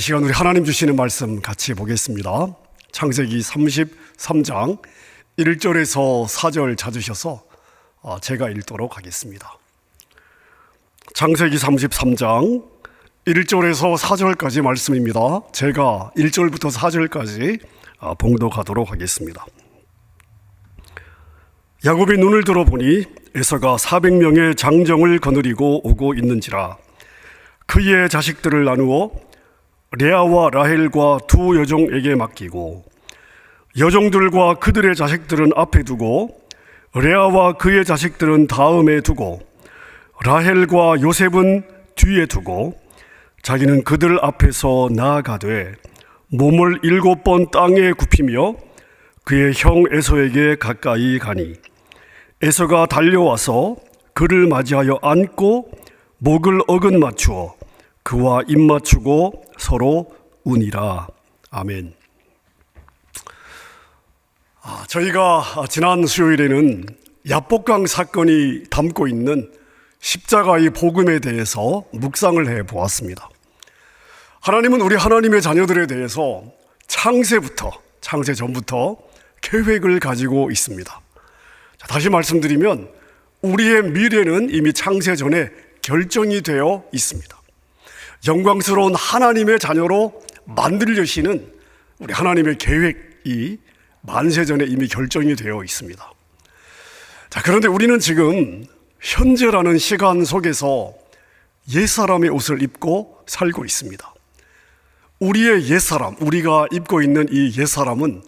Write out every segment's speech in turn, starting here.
시간 우리 하나님 주시는 말씀 같이 보겠습니다. 창세기 33장 1절에서 4절 찾으셔서 제가 읽도록 하겠습니다. 창세기 33장 1절에서 4절까지 말씀입니다. 제가 1절부터 4절까지 봉독하도록 하겠습니다. 야곱이 눈을 들어보니 에서가 400명의 장정을 거느리고 오고 있는지라. 그의 자식들을 나누어 레아와 라헬과 두 여종에게 맡기고 여종들과 그들의 자식들은 앞에 두고 레아와 그의 자식들은 다음에 두고 라헬과 요셉은 뒤에 두고 자기는 그들 앞에서 나아가되 몸을 7번 땅에 굽히며 그의 형 에서에게 가까이 가니 에서가 달려와서 그를 맞이하여 안고 목을 어긋 맞추어 그와 입 맞추고 서로 우니라. 아멘. 저희가 지난 수요일에는 야복강 사건이 담고 있는 십자가의 복음에 대해서 묵상을 해보았습니다. 하나님은 우리 하나님의 자녀들에 대해서 창세 전부터 계획을 가지고 있습니다. 다시 말씀드리면 우리의 미래는 이미 창세 전에 결정이 되어 있습니다. 영광스러운 하나님의 자녀로 만들려시는 우리 하나님의 계획이 만세전에 이미 결정이 되어 있습니다. 그런데 우리는 지금 현재라는 시간 속에서 옛사람의 옷을 입고 살고 있습니다. 우리의 옛사람, 우리가 입고 있는 이 옛사람은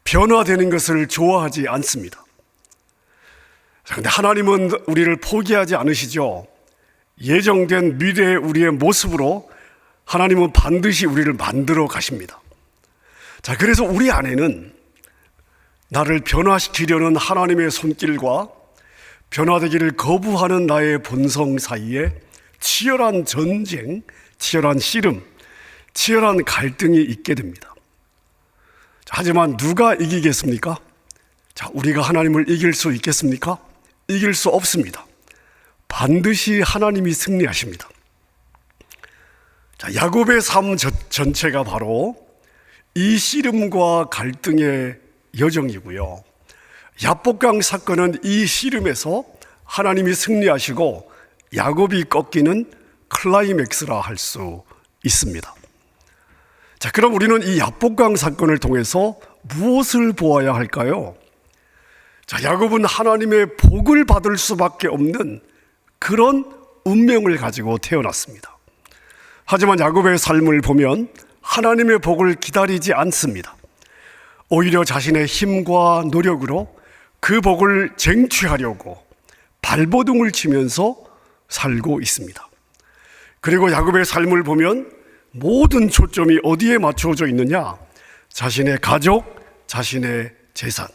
변화되는 것을 좋아하지 않습니다. 그런데 하나님은 우리를 포기하지 않으시죠. 예정된 미래의 우리의 모습으로 하나님은 반드시 우리를 만들어 가십니다. 그래서 우리 안에는 나를 변화시키려는 하나님의 손길과 변화되기를 거부하는 나의 본성 사이에 치열한 전쟁, 치열한 씨름, 치열한 갈등이 있게 됩니다. 하지만 누가 이기겠습니까? 우리가 하나님을 이길 수 있겠습니까? 이길 수 없습니다. 반드시 하나님이 승리하십니다. 야곱의 삶 전체가 바로 이 씨름과 갈등의 여정이고요. 야복강 사건은 이 씨름에서 하나님이 승리하시고 야곱이 꺾이는 클라이맥스라 할 수 있습니다. 그럼 우리는 이 야복강 사건을 통해서 무엇을 보아야 할까요? 야곱은 하나님의 복을 받을 수밖에 없는 그런 운명을 가지고 태어났습니다. 하지만 야곱의 삶을 보면 하나님의 복을 기다리지 않습니다. 오히려 자신의 힘과 노력으로 그 복을 쟁취하려고 발버둥을 치면서 살고 있습니다. 그리고 야곱의 삶을 보면 모든 초점이 어디에 맞춰져 있느냐? 자신의 가족, 자신의 재산.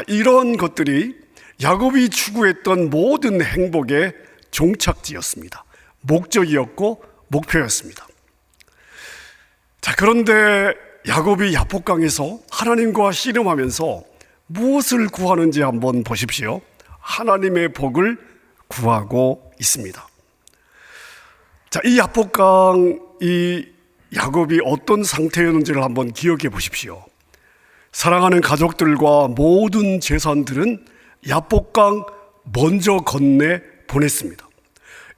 이런 것들이 야곱이 추구했던 모든 행복의 종착지였습니다. 목적이었고 목표였습니다. 그런데 야곱이 야복강에서 하나님과 씨름하면서 무엇을 구하는지 한번 보십시오. 하나님의 복을 구하고 있습니다. 이 야복강, 이 야곱이 어떤 상태였는지를 한번 기억해 보십시오. 사랑하는 가족들과 모든 재산들은 야복강 먼저 건네 보냈습니다.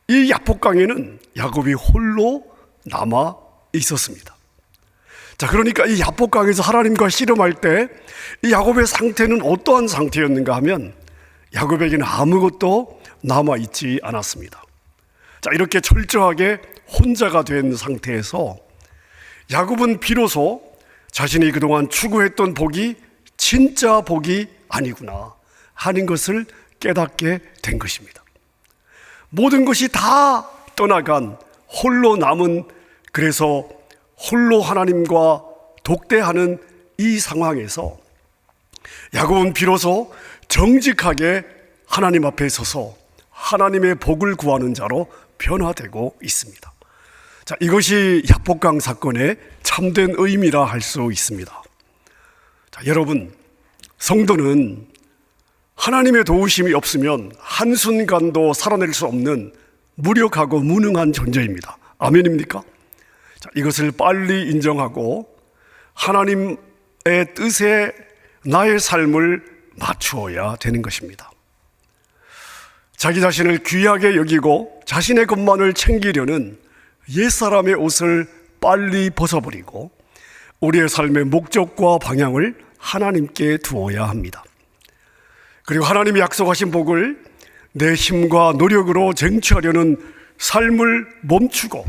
이 야복강에는 야곱이 홀로 남아 있었습니다. 그러니까 이 야복강에서 하나님과 씨름할 때 이 야곱의 상태는 어떠한 상태였는가 하면 야곱에게는 아무것도 남아있지 않았습니다. 이렇게 철저하게 혼자가 된 상태에서 야곱은 비로소 자신이 그동안 추구했던 복이 진짜 복이 아니구나 하는 것을 깨닫게 된 것입니다. 모든 것이 다 떠나간 홀로 남은, 그래서 홀로 하나님과 독대하는 이 상황에서 야곱은 비로소 정직하게 하나님 앞에 서서 하나님의 복을 구하는 자로 변화되고 있습니다. 이것이 야복강 사건의 참된 의미라 할 수 있습니다. 여러분, 성도는 하나님의 도우심이 없으면 한순간도 살아낼 수 없는 무력하고 무능한 존재입니다. 아멘입니까? 이것을 빨리 인정하고 하나님의 뜻에 나의 삶을 맞추어야 되는 것입니다. 자기 자신을 귀하게 여기고 자신의 것만을 챙기려는 옛사람의 옷을 빨리 벗어버리고 우리의 삶의 목적과 방향을 하나님께 두어야 합니다. 그리고 하나님이 약속하신 복을 내 힘과 노력으로 쟁취하려는 삶을 멈추고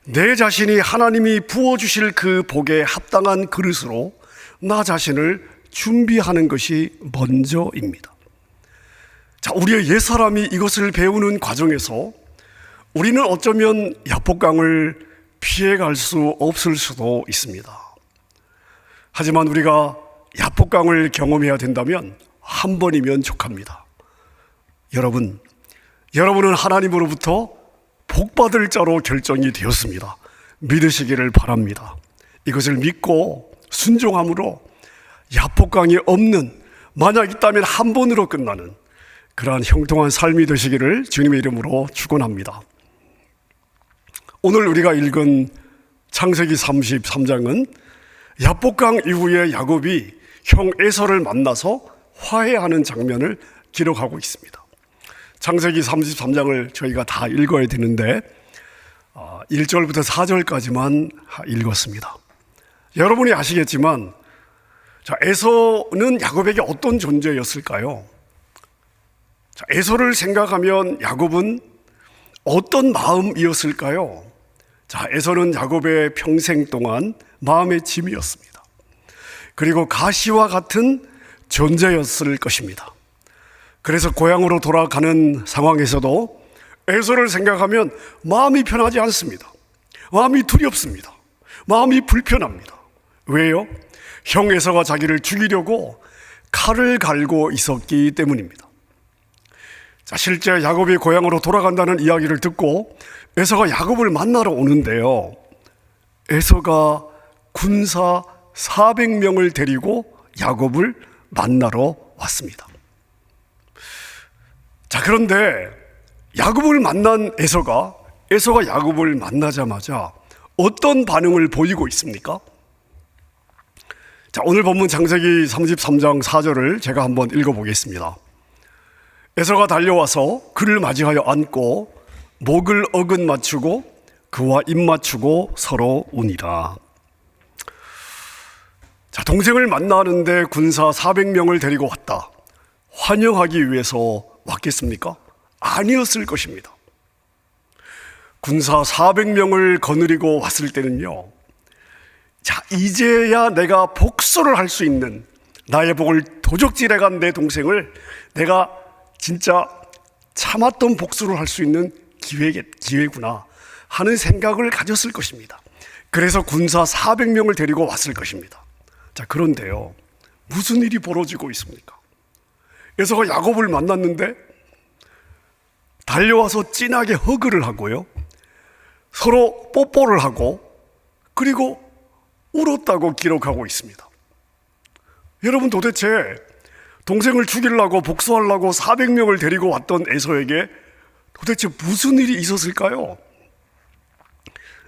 내 자신이 하나님이 부어주실 그 복에 합당한 그릇으로 나 자신을 준비하는 것이 먼저입니다. 자, 우리의 옛사람이 이것을 배우는 과정에서 우리는 어쩌면 야복강을 피해갈 수 없을 수도 있습니다. 하지만 우리가 야복강을 경험해야 된다면 한 번이면 족합니다. 여러분은 하나님으로부터 복받을 자로 결정이 되었습니다. 믿으시기를 바랍니다. 이것을 믿고 순종함으로 야복강이 없는, 만약 있다면 한 번으로 끝나는 그러한 형통한 삶이 되시기를 주님의 이름으로 축원합니다. 오늘 우리가 읽은 창세기 33장은 야복강 이후에 야곱이 형 에서를 만나서 화해하는 장면을 기록하고 있습니다. 창세기 33장을 저희가 다 읽어야 되는데 1절부터 4절까지만 읽었습니다. 여러분이 아시겠지만 에서는 야곱에게 어떤 존재였을까요? 에서를 생각하면 야곱은 어떤 마음이었을까요? 에서는 야곱의 평생 동안 마음의 짐이었습니다. 그리고 가시와 같은 존재였을 것입니다. 그래서 고향으로 돌아가는 상황에서도 에서를 생각하면 마음이 편하지 않습니다. 마음이 두렵습니다. 마음이 불편합니다. 왜요? 형 에서가 자기를 죽이려고 칼을 갈고 있었기 때문입니다. 실제 야곱이 고향으로 돌아간다는 이야기를 듣고 에서가 야곱을 만나러 오는데요, 에서가 군사 400명을 데리고 야곱을 만나러 왔습니다. 그런데 야곱을 만난 에서가 야곱을 만나자마자 어떤 반응을 보이고 있습니까? 오늘 본문 창세기 33장 4절을 제가 한번 읽어보겠습니다. 에서가 달려와서 그를 맞이하여 안고 목을 어긋 맞추고 그와 입 맞추고 서로 우니라. 동생을 만나는데 군사 400명을 데리고 왔다. 환영하기 위해서 왔겠습니까? 아니었을 것입니다. 군사 400명을 거느리고 왔을 때는요, 이제야 내가 복수를 할 수 있는, 나의 복을 도적질해간 내 동생을 내가 진짜 참았던 복수를 할 수 있는 기회구나 하는 생각을 가졌을 것입니다. 그래서 군사 400명을 데리고 왔을 것입니다. 그런데요, 무슨 일이 벌어지고 있습니까? 에서가 야곱을 만났는데 달려와서 진하게 허그를 하고요, 서로 뽀뽀를 하고 그리고 울었다고 기록하고 있습니다. 여러분, 도대체 동생을 죽이려고 복수하려고 400명을 데리고 왔던 에서에게 도대체 무슨 일이 있었을까요?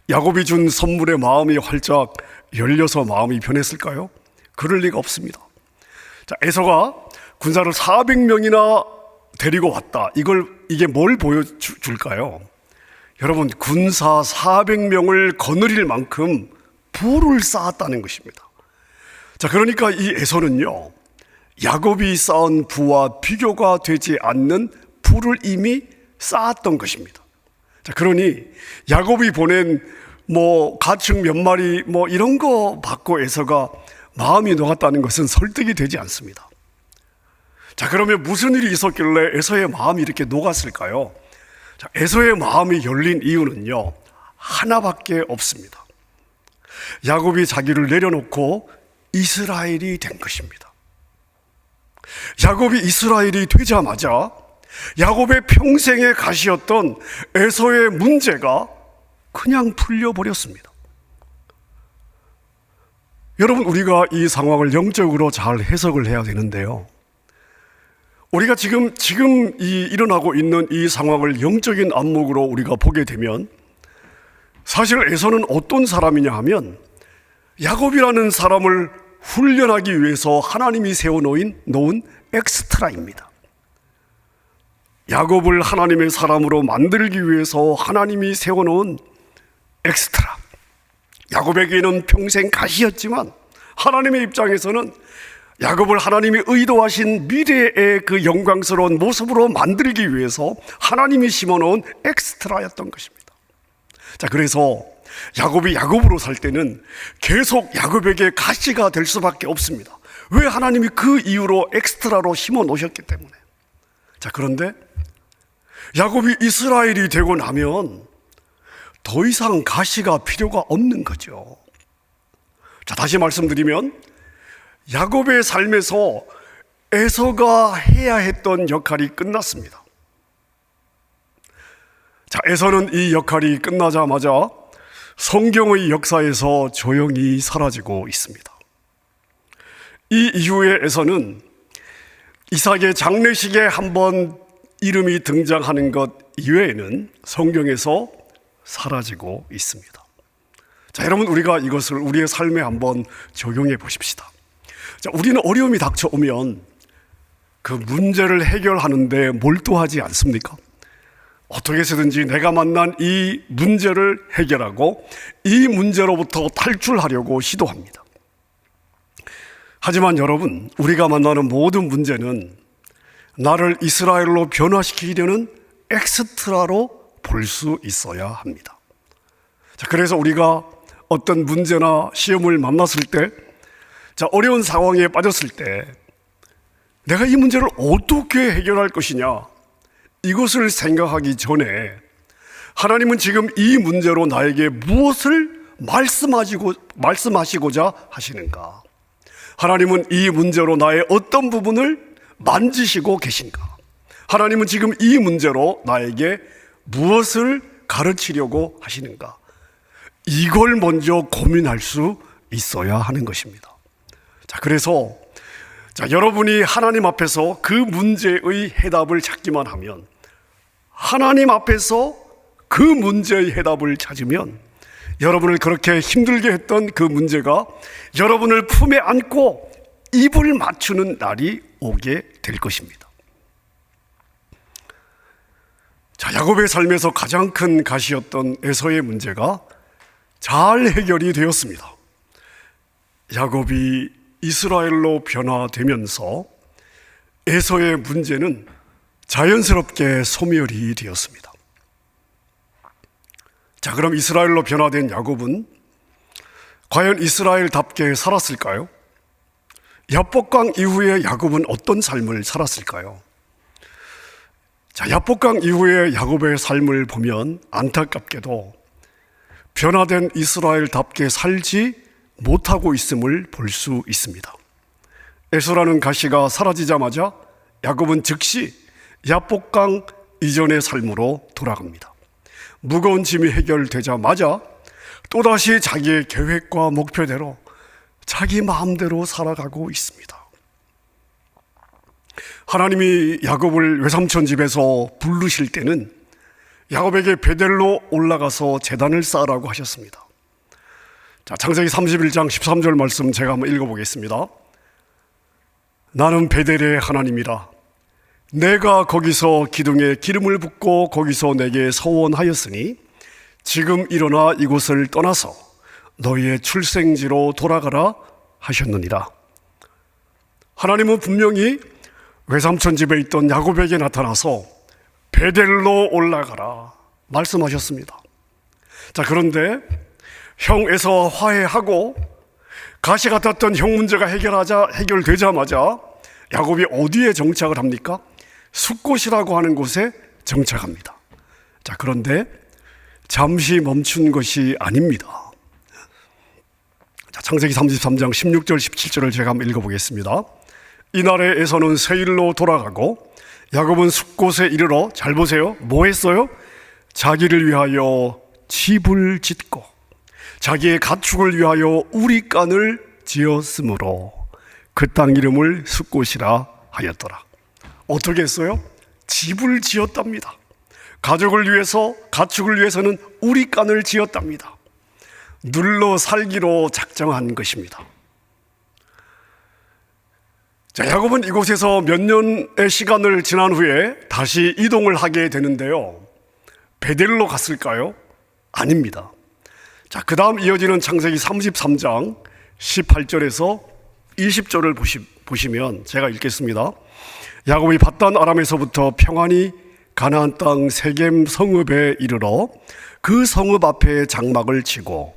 야곱이 준 선물에 마음이 활짝 열려서 마음이 변했을까요? 그럴 리가 없습니다. 에서가 군사를 400명이나 데리고 왔다. 이게 뭘 보여줄까요? 여러분, 군사 400명을 거느릴 만큼 부를 쌓았다는 것입니다. 그러니까 이 에서는요, 야곱이 쌓은 부와 비교가 되지 않는 부를 이미 쌓았던 것입니다. 그러니 야곱이 보낸 가축 몇 마리 이런 거 받고 에서가 마음이 녹았다는 것은 설득이 되지 않습니다. 그러면 무슨 일이 있었길래 에서의 마음이 이렇게 녹았을까요? 에서의 마음이 열린 이유는요, 하나밖에 없습니다. 야곱이 자기를 내려놓고 이스라엘이 된 것입니다. 야곱이 이스라엘이 되자마자 야곱의 평생의 가시였던 에서의 문제가 그냥 풀려버렸습니다. 여러분, 우리가 이 상황을 영적으로 잘 해석을 해야 되는데요, 우리가 지금 일어나고 있는 이 상황을 영적인 안목으로 우리가 보게 되면 사실 에서는 어떤 사람이냐 하면 야곱이라는 사람을 훈련하기 위해서 하나님이 세워놓은 엑스트라입니다. 야곱을 하나님의 사람으로 만들기 위해서 하나님이 세워놓은 엑스트라. 야곱에게는 평생 가시였지만 하나님의 입장에서는 야곱을 하나님이 의도하신 미래의 그 영광스러운 모습으로 만들기 위해서 하나님이 심어놓은 엑스트라였던 것입니다. 자, 그래서 야곱이 야곱으로 살 때는 계속 야곱에게 가시가 될 수밖에 없습니다. 왜? 하나님이 그 이유로 엑스트라로 심어 놓으셨기 때문에. 자, 그런데 야곱이 이스라엘이 되고 나면 더 이상 가시가 필요가 없는 거죠. 자, 다시 말씀드리면 야곱의 삶에서 에서가 해야 했던 역할이 끝났습니다. 자, 에서는 이 역할이 끝나자마자 성경의 역사에서 조용히 사라지고 있습니다. 이 이후에 에서는 이삭의 장례식에 한번 이름이 등장하는 것 이외에는 성경에서 사라지고 있습니다. 자, 여러분, 우리가 이것을 우리의 삶에 한번 적용해 보십시다. 자, 우리는 어려움이 닥쳐오면 그 문제를 해결하는데 몰두하지 않습니까? 어떻게 해서든지 내가 만난 이 문제를 해결하고 이 문제로부터 탈출하려고 시도합니다. 하지만 여러분, 우리가 만나는 모든 문제는 나를 이스라엘로 변화시키려는 엑스트라로 볼 수 있어야 합니다. 자, 그래서 우리가 어떤 문제나 시험을 만났을 때, 자, 어려운 상황에 빠졌을 때 내가 이 문제를 어떻게 해결할 것이냐, 이것을 생각하기 전에 하나님은 지금 이 문제로 나에게 무엇을 말씀하시고자 하시는가? 하나님은 이 문제로 나의 어떤 부분을 만지시고 계신가? 하나님은 지금 이 문제로 나에게 무엇을 가르치려고 하시는가? 이걸 먼저 고민할 수 있어야 하는 것입니다. 자, 그래서 여러분이 하나님 앞에서 그 문제의 해답을 찾기만 하면, 하나님 앞에서 그 문제의 해답을 찾으면 여러분을 그렇게 힘들게 했던 그 문제가 여러분을 품에 안고 입을 맞추는 날이 오게 될 것입니다. 자, 야곱의 삶에서 가장 큰 가시였던 에서의 문제가 잘 해결이 되었습니다. 야곱이 이스라엘로 변화되면서 에서의 문제는 자연스럽게 소멸이 되었습니다. 자, 그럼 이스라엘로 변화된 야곱은 과연 이스라엘답게 살았을까요? 야복강 이후에 야곱은 어떤 삶을 살았을까요? 자, 야복강 이후에 야곱의 삶을 보면 안타깝게도 변화된 이스라엘답게 살지 못하고 있음을 볼 수 있습니다. 에서라는 가시가 사라지자마자 야곱은 즉시 야복강 이전의 삶으로 돌아갑니다. 무거운 짐이 해결되자마자 또다시 자기의 계획과 목표대로 자기 마음대로 살아가고 있습니다. 하나님이 야곱을 외삼촌 집에서 부르실 때는 야곱에게 베델로 올라가서 제단을 쌓으라고 하셨습니다. 자, 창세기 31장 13절 말씀 제가 한번 읽어보겠습니다. 나는 베델의 하나님이라. 내가 거기서 기둥에 기름을 붓고 거기서 내게 서원하였으니 지금 일어나 이곳을 떠나서 너희의 출생지로 돌아가라 하셨느니라. 하나님은 분명히 외삼촌 집에 있던 야곱에게 나타나서 베델로 올라가라 말씀하셨습니다. 자, 그런데 형 에서 화해하고 가시 같았던 형 문제가 해결되자마자 야곱이 어디에 정착을 합니까? 숫곳이라고 하는 곳에 정착합니다. 자, 그런데 잠시 멈춘 것이 아닙니다. 자, 창세기 33장 16절 17절을 제가 한번 읽어보겠습니다. 이날에 에서는 세일로 돌아가고 야곱은 숫곳에 이르러, 잘 보세요, 뭐 했어요? 자기를 위하여 집을 짓고 자기의 가축을 위하여 우리간을 지었으므로 그 땅 이름을 숫곳이라 하였더라. 어떻게 했어요? 집을 지었답니다. 가족을 위해서, 가축을 위해서는 우리간을 지었답니다. 눌러 살기로 작정한 것입니다. 자, 야곱은 이곳에서 몇 년의 시간을 지난 후에 다시 이동을 하게 되는데요. 베델로 갔을까요? 아닙니다. 자, 그 다음 이어지는 창세기 33장 18절에서 20절을 보시면 제가 읽겠습니다. 야곱이 밧단 아람에서부터 평안히 가나안 땅 세겜 성읍에 이르러 그 성읍 앞에 장막을 치고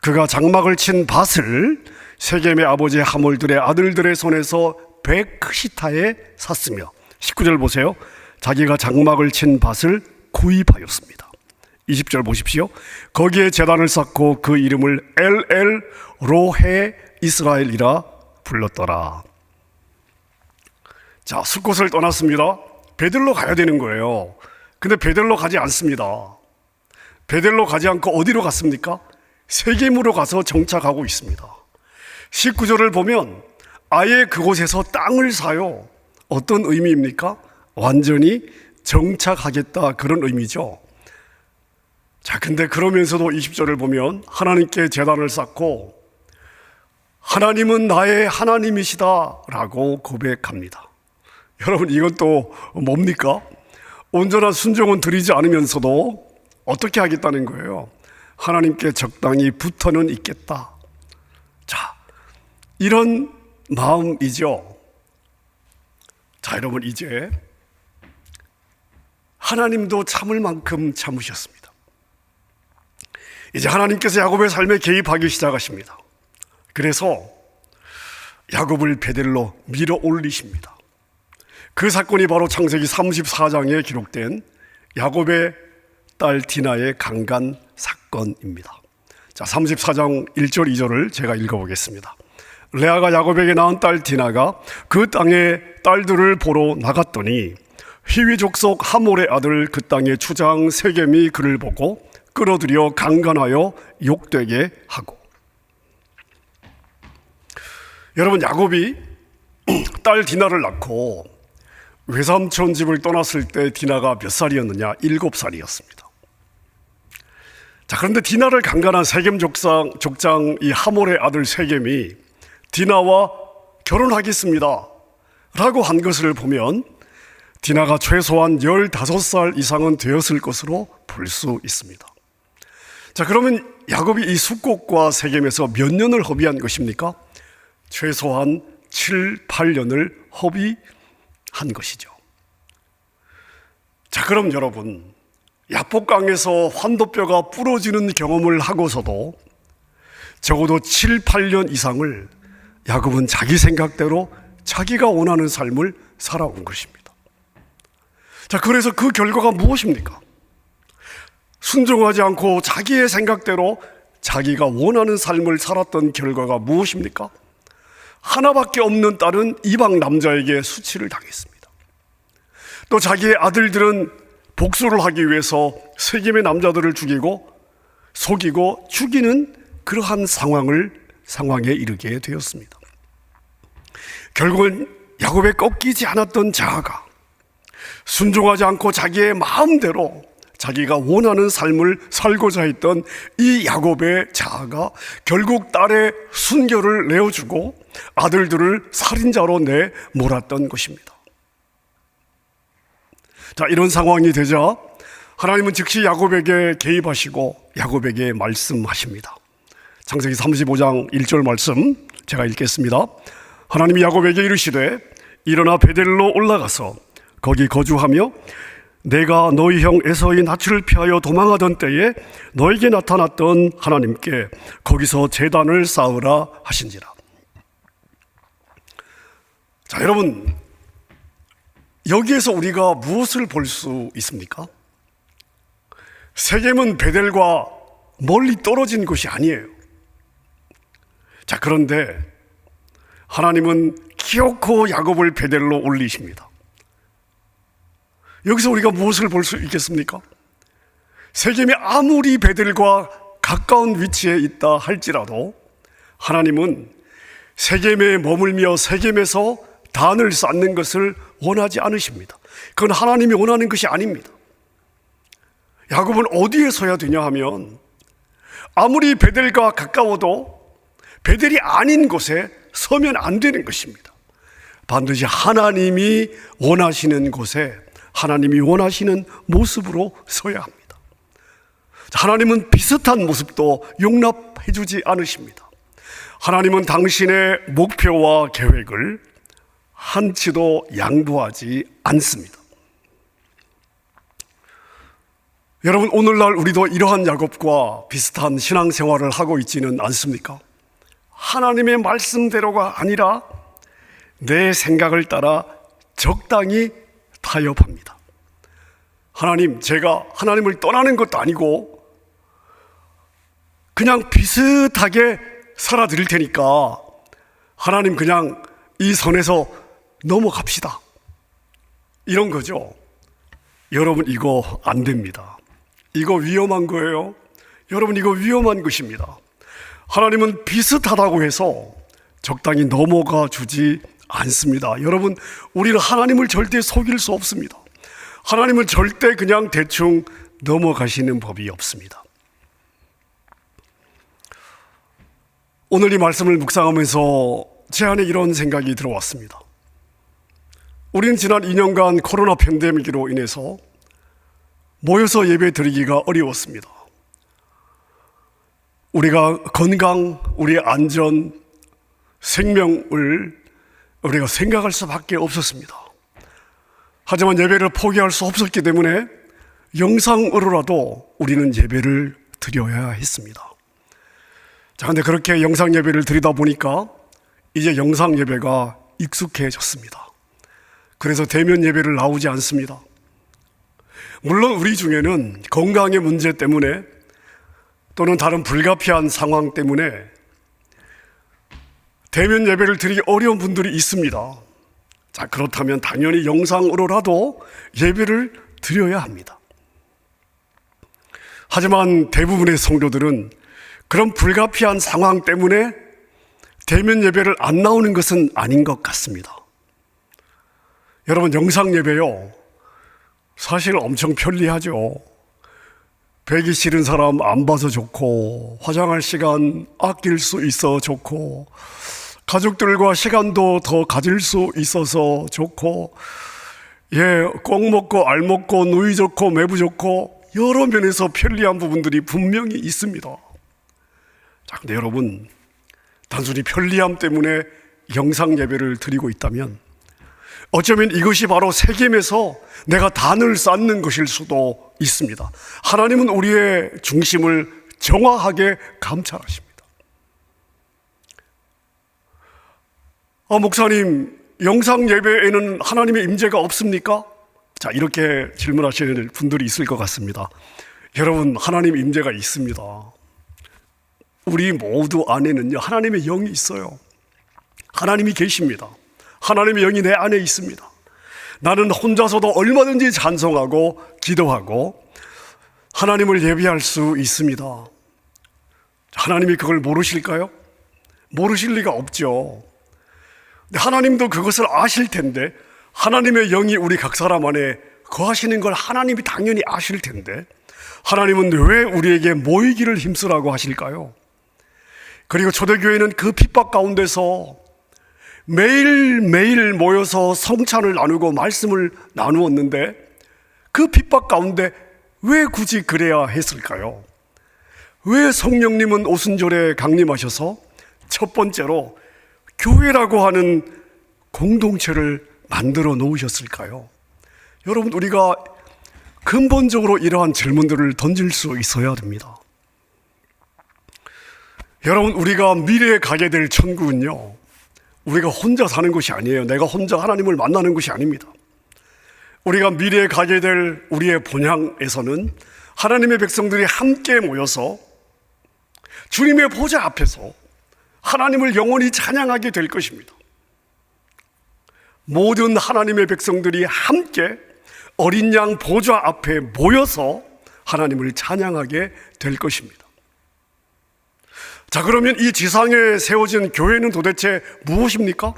그가 장막을 친 밭을 세겜의 아버지 하몰들의 아들들의 손에서 백시타에 샀으며 19절 보세요. 자기가 장막을 친 밭을 구입하였습니다. 20절 보십시오. 거기에 제단을 쌓고 그 이름을 엘엘 로헤 이스라엘이라 불렀더라. 자, 숫곳을 떠났습니다. 베델로 가야 되는 거예요. 근데 베델로 가지 않습니다. 베델로 가지 않고 어디로 갔습니까? 세겜으로 가서 정착하고 있습니다. 19절을 보면 아예 그곳에서 땅을 사요. 어떤 의미입니까? 완전히 정착하겠다, 그런 의미죠. 자, 근데 그러면서도 20절을 보면 하나님께 제단을 쌓고 하나님은 나의 하나님이시다 라고 고백합니다. 여러분, 이건 또 뭡니까? 온전한 순종은 드리지 않으면서도 어떻게 하겠다는 거예요? 하나님께 적당히 붙어는 있겠다. 자, 이런 마음이죠. 자, 여러분, 이제 하나님도 참을 만큼 참으셨습니다. 이제 하나님께서 야곱의 삶에 개입하기 시작하십니다. 그래서 야곱을 베델로 밀어 올리십니다. 그 사건이 바로 창세기 34장에 기록된 야곱의 딸 디나의 강간 사건입니다. 자, 34장 1절 2절을 제가 읽어보겠습니다. 레아가 야곱에게 낳은 딸 디나가 그 땅의 딸들을 보러 나갔더니 히위 족속 하몰의 아들 그 땅의 추장 세겜이 그를 보고 끌어들여 강간하여 욕되게 하고. 여러분, 야곱이 딸 디나를 낳고 외삼촌 집을 떠났을 때 디나가 몇 살이었느냐? 7살이었습니다. 자, 그런데 디나를 강간한 세겜 족장 이 하몰의 아들 세겜이 디나와 결혼하겠습니다 라고 한 것을 보면 디나가 최소한 15살 이상은 되었을 것으로 볼 수 있습니다. 자, 그러면 야곱이 이 숫곳과 세겜에서 몇 년을 허비한 것입니까? 최소한 7, 8년을 허비한 것이죠. 자, 그럼 여러분, 야복강에서 환도뼈가 부러지는 경험을 하고서도 적어도 7, 8년 이상을 야곱은 자기 생각대로 자기가 원하는 삶을 살아온 것입니다. 자, 그래서 그 결과가 무엇입니까? 순종하지 않고 자기의 생각대로 자기가 원하는 삶을 살았던 결과가 무엇입니까? 하나밖에 없는 딸은 이방 남자에게 수치를 당했습니다. 또 자기의 아들들은 복수를 하기 위해서 세겜의 남자들을 죽이고 속이고 죽이는 그러한 상황에 이르게 되었습니다. 결국은 야곱의 꺾이지 않았던 자아가 순종하지 않고 자기의 마음대로 자기가 원하는 삶을 살고자 했던 이 야곱의 자아가 결국 딸의 순결을 내어주고 아들들을 살인자로 내몰았던 것입니다. 자, 이런 상황이 되자 하나님은 즉시 야곱에게 개입하시고 야곱에게 말씀하십니다. 창세기 35장 1절 말씀 제가 읽겠습니다. 하나님이 야곱에게 이르시되 일어나 베델로 올라가서 거기 거주하며 내가 너희 형 에서의 낯을 피하여 도망하던 때에 너에게 나타났던 하나님께 거기서 제단을 쌓으라 하신지라. 자, 여러분, 여기에서 우리가 무엇을 볼 수 있습니까? 세겜은 베델과 멀리 떨어진 곳이 아니에요. 자, 그런데 하나님은 기어코 야곱을 베델로 올리십니다. 여기서 우리가 무엇을 볼 수 있겠습니까? 세겜이 아무리 베델과 가까운 위치에 있다 할지라도 하나님은 세겜에 머물며 세겜에서 단을 쌓는 것을 원하지 않으십니다. 그건 하나님이 원하는 것이 아닙니다. 야곱은 어디에 서야 되냐 하면 아무리 베델과 가까워도 베델이 아닌 곳에 서면 안 되는 것입니다. 반드시 하나님이 원하시는 곳에 하나님이 원하시는 모습으로 서야 합니다. 하나님은 비슷한 모습도 용납해 주지 않으십니다. 하나님은 당신의 목표와 계획을 한치도 양보하지 않습니다. 여러분, 오늘날 우리도 이러한 야곱과 비슷한 신앙생활을 하고 있지는 않습니까? 하나님의 말씀대로가 아니라 내 생각을 따라 적당히 타협합니다. 하나님, 제가 하나님을 떠나는 것도 아니고 그냥 비슷하게 살아드릴 테니까 하나님 그냥 이 선에서 넘어갑시다, 이런 거죠. 여러분, 이거 안 됩니다. 이거 위험한 거예요. 여러분, 이거 위험한 것입니다. 하나님은 비슷하다고 해서 적당히 넘어가 주지 않습니다. 여러분, 우리는 하나님을 절대 속일 수 없습니다. 하나님은 절대 그냥 대충 넘어가시는 법이 없습니다. 오늘 이 말씀을 묵상하면서 제 안에 이런 생각이 들어왔습니다. 우리는 지난 2년간 코로나 팬데믹으로 인해서 모여서 예배 드리기가 어려웠습니다. 우리가 건강, 우리의 안전, 생명을 우리가 생각할 수밖에 없었습니다. 하지만 예배를 포기할 수 없었기 때문에 영상으로라도 우리는 예배를 드려야 했습니다. 자, 근데 그렇게 영상 예배를 드리다 보니까 이제 영상 예배가 익숙해졌습니다. 그래서 대면 예배를 나오지 않습니다. 물론 우리 중에는 건강의 문제 때문에 또는 다른 불가피한 상황 때문에 대면 예배를 드리기 어려운 분들이 있습니다. 자, 그렇다면 당연히 영상으로라도 예배를 드려야 합니다. 하지만 대부분의 성도들은 그런 불가피한 상황 때문에 대면 예배를 안 나오는 것은 아닌 것 같습니다. 여러분, 영상 예배요, 사실 엄청 편리하죠. 뵈기 싫은 사람 안 봐서 좋고, 화장할 시간 아낄 수 있어 좋고, 가족들과 시간도 더 가질 수 있어서 좋고, 꼭 먹고 알 먹고 누이 좋고 매부 좋고 여러 면에서 편리한 부분들이 분명히 있습니다. 자, 근데 여러분, 단순히 편리함 때문에 영상 예배를 드리고 있다면 어쩌면 이것이 바로 세겜에서 내가 단을 쌓는 것일 수도 있습니다. 하나님은 우리의 중심을 정확하게 감찰하십니다. 목사님, 영상 예배에는 하나님의 임재가 없습니까? 자, 이렇게 질문하시는 분들이 있을 것 같습니다. 여러분, 하나님 임재가 있습니다. 우리 모두 안에는요, 하나님의 영이 있어요. 하나님이 계십니다. 하나님의 영이 내 안에 있습니다. 나는 혼자서도 얼마든지 찬송하고 기도하고 하나님을 예배할 수 있습니다. 하나님이 그걸 모르실까요? 모르실 리가 없죠. 하나님도 그것을 아실 텐데, 하나님의 영이 우리 각 사람 안에 거하시는 걸 하나님이 당연히 아실 텐데 하나님은 왜 우리에게 모이기를 힘쓰라고 하실까요? 그리고 초대교회는 그 핍박 가운데서 매일매일 모여서 성찬을 나누고 말씀을 나누었는데 그 핍박 가운데 왜 굳이 그래야 했을까요? 왜 성령님은 오순절에 강림하셔서 첫 번째로 교회라고 하는 공동체를 만들어 놓으셨을까요? 여러분, 우리가 근본적으로 이러한 질문들을 던질 수 있어야 됩니다. 여러분, 우리가 미래에 가게 될 천국은요, 우리가 혼자 사는 것이 아니에요. 내가 혼자 하나님을 만나는 것이 아닙니다. 우리가 미래에 가게 될 우리의 본향에서는 하나님의 백성들이 함께 모여서 주님의 보좌 앞에서 하나님을 영원히 찬양하게 될 것입니다. 모든 하나님의 백성들이 함께 어린 양 보좌 앞에 모여서 하나님을 찬양하게 될 것입니다. 자, 그러면 이 지상에 세워진 교회는 도대체 무엇입니까?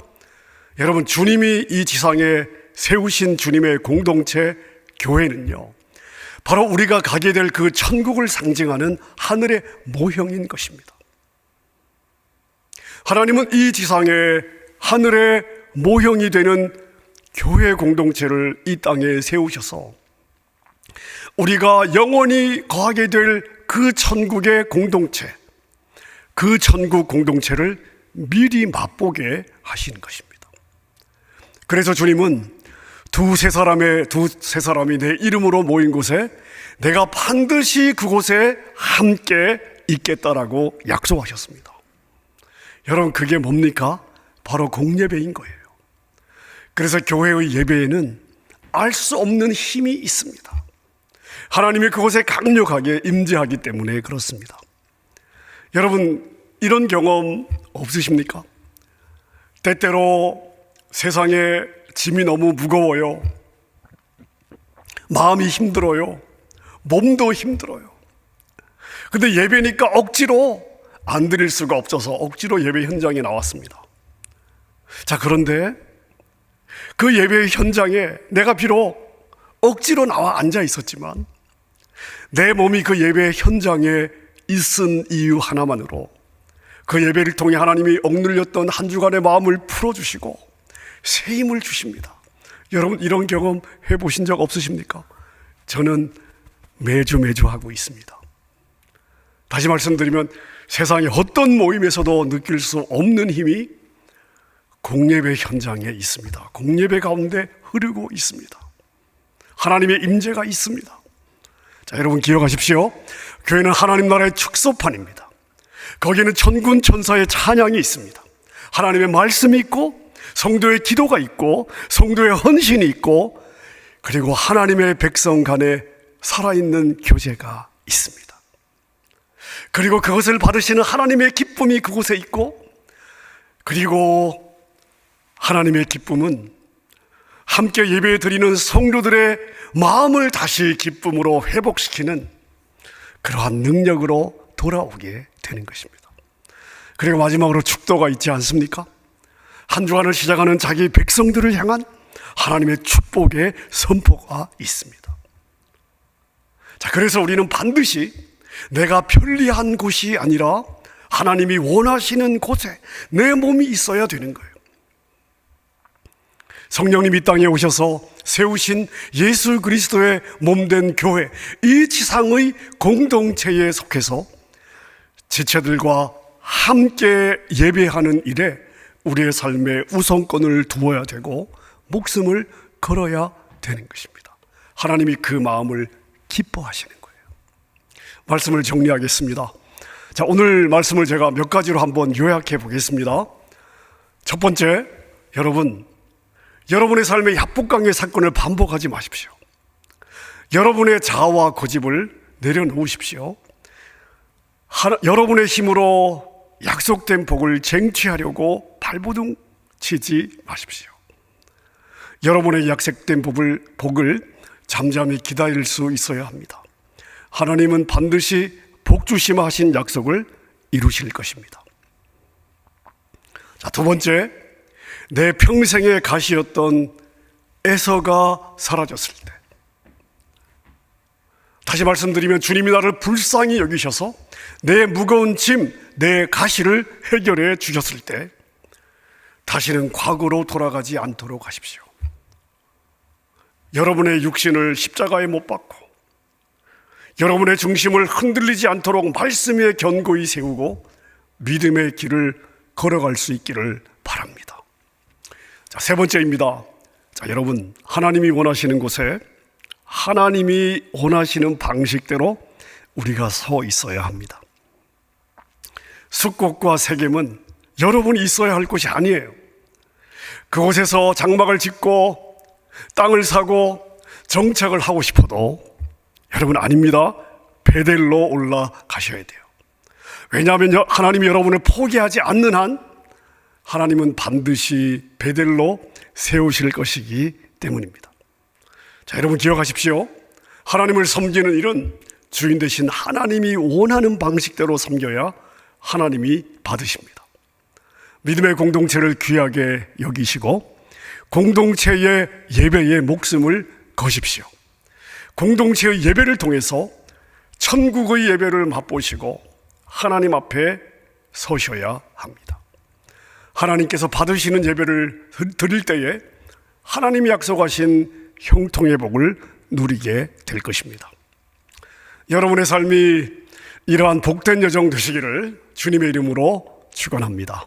여러분, 주님이 이 지상에 세우신 주님의 공동체 교회는요, 바로 우리가 가게 될 그 천국을 상징하는 하늘의 모형인 것입니다. 하나님은 이 지상에 하늘의 모형이 되는 교회 공동체를 이 땅에 세우셔서 우리가 영원히 거하게 될 그 천국의 공동체, 그 천국 공동체를 미리 맛보게 하시는 것입니다. 그래서 주님은 두세 사람이 내 이름으로 모인 곳에 내가 반드시 그곳에 함께 있겠다라고 약속하셨습니다. 여러분, 그게 뭡니까? 바로 공예배인 거예요. 그래서 교회의 예배에는 알 수 없는 힘이 있습니다. 하나님이 그곳에 강력하게 임재하기 때문에 그렇습니다. 여러분, 이런 경험 없으십니까? 때때로 세상에 짐이 너무 무거워요. 마음이 힘들어요. 몸도 힘들어요. 근데 예배니까 억지로 안 드릴 수가 없어서 억지로 예배 현장에 나왔습니다. 자, 그런데 그 예배 현장에 내가 비록 억지로 나와 앉아 있었지만 내 몸이 그 예배 현장에 있은 이유 하나만으로 그 예배를 통해 하나님이 억눌렸던 한 주간의 마음을 풀어주시고 새 힘을 주십니다. 여러분, 이런 경험 해보신 적 없으십니까? 저는 매주 하고 있습니다. 다시 말씀드리면 세상의 어떤 모임에서도 느낄 수 없는 힘이 공예배 현장에 있습니다. 공예배 가운데 흐르고 있습니다. 하나님의 임재가 있습니다. 자, 여러분 기억하십시오. 교회는 하나님 나라의 축소판입니다. 거기에는 천군 천사의 찬양이 있습니다. 하나님의 말씀이 있고 성도의 기도가 있고 성도의 헌신이 있고 그리고 하나님의 백성 간에 살아있는 교제가 있습니다. 그리고 그것을 받으시는 하나님의 기쁨이 그곳에 있고 그리고 하나님의 기쁨은 함께 예배 드리는 성도들의 마음을 다시 기쁨으로 회복시키는 그러한 능력으로 돌아오게 되는 것입니다. 그리고 마지막으로 축도가 있지 않습니까? 한 주간을 시작하는 자기 백성들을 향한 하나님의 축복의 선포가 있습니다. 자, 그래서 우리는 반드시 내가 편리한 곳이 아니라 하나님이 원하시는 곳에 내 몸이 있어야 되는 거예요. 성령님 이 땅에 오셔서 세우신 예수 그리스도의 몸된 교회, 이 지상의 공동체에 속해서 지체들과 함께 예배하는 일에 우리의 삶에 우선권을 두어야 되고 목숨을 걸어야 되는 것입니다. 하나님이 그 마음을 기뻐하시는 거예요. 말씀을 정리하겠습니다. 자, 오늘 말씀을 제가 몇 가지로 한번 요약해 보겠습니다. 첫 번째, 여러분의 삶의 약복강의 사건을 반복하지 마십시오. 여러분의 자아와 고집을 내려놓으십시오. 여러분의 힘으로 약속된 복을 쟁취하려고 발버둥 치지 마십시오. 여러분의 약속된 복을 잠잠히 기다릴 수 있어야 합니다. 하나님은 반드시 복주시마 하신 약속을 이루실 것입니다. 자, 두 번째, 내 평생의 가시였던 에서가 사라졌을 때, 다시 말씀드리면 주님이 나를 불쌍히 여기셔서 내 무거운 짐, 내 가시를 해결해 주셨을 때 다시는 과거로 돌아가지 않도록 하십시오. 여러분의 육신을 십자가에 못 박고 여러분의 중심을 흔들리지 않도록 말씀 위에 견고히 세우고 믿음의 길을 걸어갈 수 있기를 바랍니다. 자, 세 번째입니다. 자, 여러분, 하나님이 원하시는 곳에 하나님이 원하시는 방식대로 우리가 서 있어야 합니다. 숫꽃과 세겜은 여러분이 있어야 할 곳이 아니에요. 그곳에서 장막을 짓고 땅을 사고 정착을 하고 싶어도 여러분 아닙니다. 베델로 올라가셔야 돼요. 왜냐하면 하나님이 여러분을 포기하지 않는 한 하나님은 반드시 베델로 세우실 것이기 때문입니다. 자, 여러분 기억하십시오. 하나님을 섬기는 일은 주인 되신 하나님이 원하는 방식대로 섬겨야 하나님이 받으십니다. 믿음의 공동체를 귀하게 여기시고 공동체의 예배에 목숨을 거십시오. 공동체의 예배를 통해서 천국의 예배를 맛보시고 하나님 앞에 서셔야 합니다. 하나님께서 받으시는 예배를 드릴 때에 하나님이 약속하신 형통의 복을 누리게 될 것입니다. 여러분의 삶이 이러한 복된 여정 되시기를 주님의 이름으로 축원합니다.